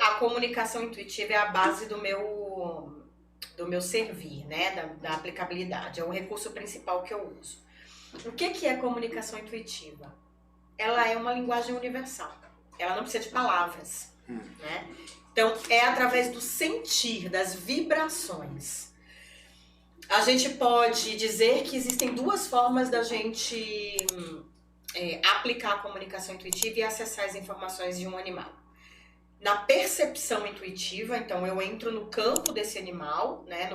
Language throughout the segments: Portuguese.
A comunicação intuitiva é a base do meu servir, né? Da aplicabilidade. É o recurso principal que eu uso. O que é comunicação intuitiva? Ela é uma linguagem universal. Ela não precisa de palavras, né? Então, é através do sentir, das vibrações. A gente pode dizer que existem duas formas da gente aplicar a comunicação intuitiva e acessar as informações de um animal. Na percepção intuitiva, então eu entro no campo desse animal, né?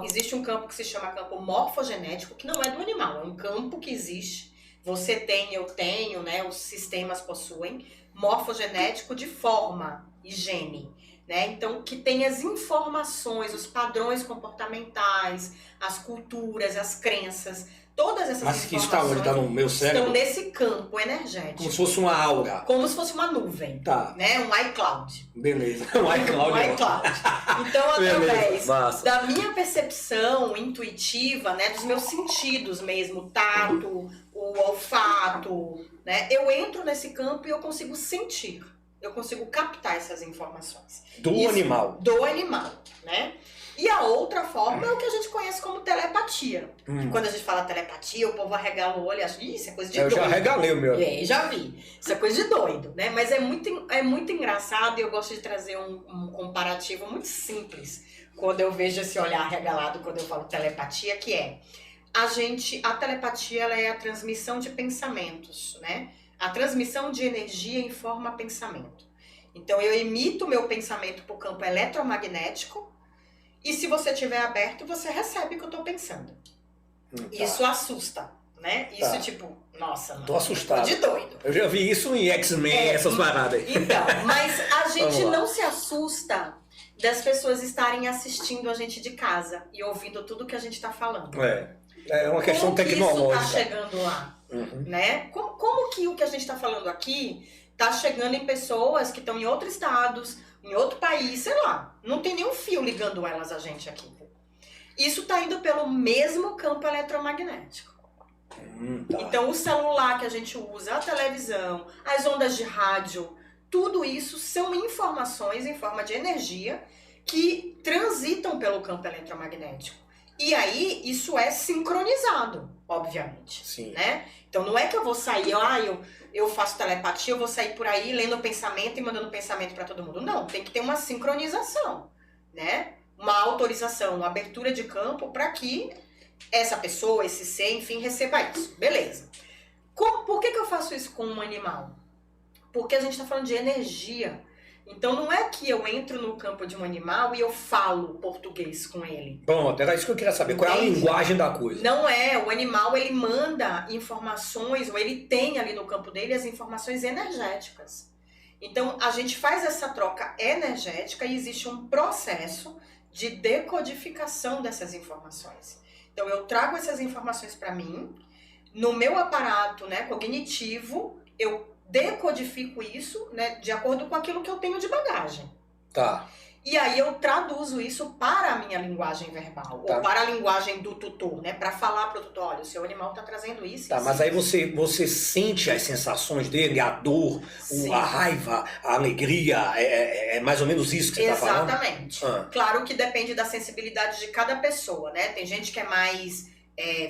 Existe um campo que se chama campo morfogenético, que não é do animal, é um campo que existe. Você tem, eu tenho, né? Os sistemas possuem. Morfogenético de forma e gene, né? Então, que tem as informações, os padrões comportamentais, as culturas, as crenças, todas essas Mas que informações está onde? Está no meu cérebro? estão nesse campo energético. Como se fosse uma aura. Como se fosse uma nuvem, Tá. né? Um iCloud. Beleza. Um iCloud. Um iCloud. Então, através Massa. da minha percepção intuitiva, né? Dos meus sentidos mesmo, o tato, o olfato, né? Eu entro nesse campo e eu consigo sentir. Eu consigo captar essas informações. Do animal. Do animal, né? E a outra forma é o que a gente conhece como telepatia. Quando a gente fala telepatia, o povo arregala o olho e acha, isso é coisa de doido. Eu já arregalei o meu. Já vi. Isso é coisa de doido, né? Mas é muito engraçado e eu gosto de trazer um comparativo muito simples quando eu vejo esse olhar arregalado quando eu falo telepatia, que é a telepatia, ela é a transmissão de pensamentos, né? A transmissão de energia informa pensamento. Então eu emito meu pensamento para o campo eletromagnético e se você estiver aberto, você recebe o que eu estou pensando. Tá. Isso assusta, né? Isso Tá. tipo, nossa, mano. Tô assustado. De doido. Eu já vi isso em X-Men, essas paradas aí. Então, mas a gente Vamos lá. não se assusta das pessoas estarem assistindo a gente de casa e ouvindo tudo que a gente está falando. É uma questão Como que tecnológica. isso está chegando lá? Né? Como que o que a gente está falando aqui está chegando em pessoas que estão em outros estados, em outro país, sei lá. Não tem nenhum fio ligando elas a gente aqui. Isso está indo pelo mesmo campo eletromagnético. Tá. Então o celular que a gente usa, a televisão, as ondas de rádio, tudo isso são informações em forma de energia que transitam pelo campo eletromagnético. E aí, isso é sincronizado, obviamente. Sim. Né? Então, não é que eu vou sair, eu faço telepatia, eu vou sair por aí lendo pensamento e mandando pensamento para todo mundo. Não, tem que ter uma sincronização, né? Uma autorização, uma abertura de campo para que essa pessoa, esse ser, enfim, receba isso. Beleza. Por que eu faço isso com um animal? Porque a gente está falando de energia. Então não é que eu entro no campo de um animal e eu falo português com ele. Pronto, era isso que eu queria saber. Qual é a linguagem da coisa? Não é. O animal, ele manda informações, ou ele tem ali no campo dele as informações energéticas. Então a gente faz essa troca energética e existe um processo de decodificação dessas informações. Então eu trago essas informações para mim, no meu aparato, né, cognitivo, eu decodifico isso, né, de acordo com aquilo que eu tenho de bagagem. Tá. E aí eu traduzo isso para a minha linguagem verbal, Tá. ou para a linguagem do tutor, né, para falar para o tutor, olha, o seu animal está trazendo isso. Tá, isso, mas aí isso. você sente as sensações dele, a dor, Sim. a raiva, a alegria, é mais ou menos isso que você está falando? Exatamente. Claro que depende da sensibilidade de cada pessoa, né? Tem gente que é mais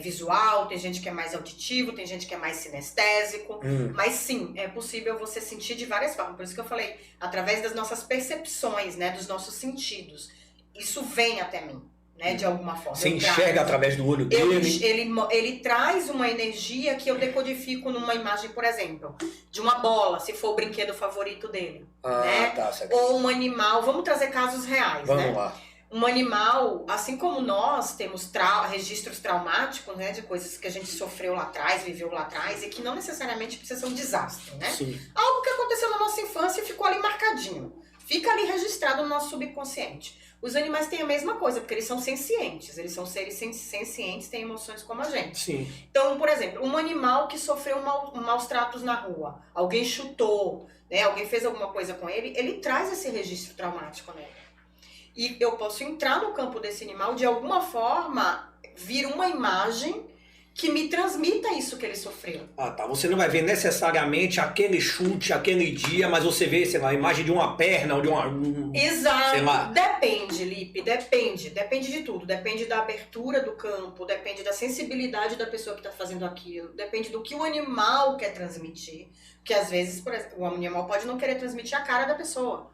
visual, tem gente que é mais auditivo, tem gente que é mais sinestésico. Mas sim, é possível você sentir de várias formas. Por isso que eu falei, através das nossas percepções, né? Dos nossos sentidos. Isso vem até mim, né? De alguma forma. Você enxerga através do olho dele? Ele traz uma energia que eu decodifico numa imagem, por exemplo, de uma bola, se for o brinquedo favorito dele. Né? Tá, certo. Ou um animal, vamos trazer casos reais, né? Vamos lá. Um animal, assim como nós temos registros traumáticos, né, de coisas que a gente sofreu lá atrás, viveu lá atrás, e que não necessariamente precisa ser um desastre, né? Sim. Algo que aconteceu na nossa infância e ficou ali marcadinho. Fica ali registrado no nosso subconsciente. Os animais têm a mesma coisa, porque eles são sencientes, eles são seres sencientes, têm emoções como a gente. Sim. Então, por exemplo, um animal que sofreu maus tratos na rua, alguém chutou, né, alguém fez alguma coisa com ele, ele traz esse registro traumático nele. E eu posso entrar no campo desse animal, de alguma forma, vir uma imagem que me transmita isso que ele sofreu. Ah, tá. Você não vai ver necessariamente aquele chute, aquele dia, mas você vê, sei lá, a imagem de uma perna ou de uma... Exato. Sei lá. Depende, Lipe, depende. Depende de tudo. Depende da abertura do campo, depende da sensibilidade da pessoa que está fazendo aquilo, depende do que o animal quer transmitir. Porque às vezes, por exemplo, o animal pode não querer transmitir a cara da pessoa.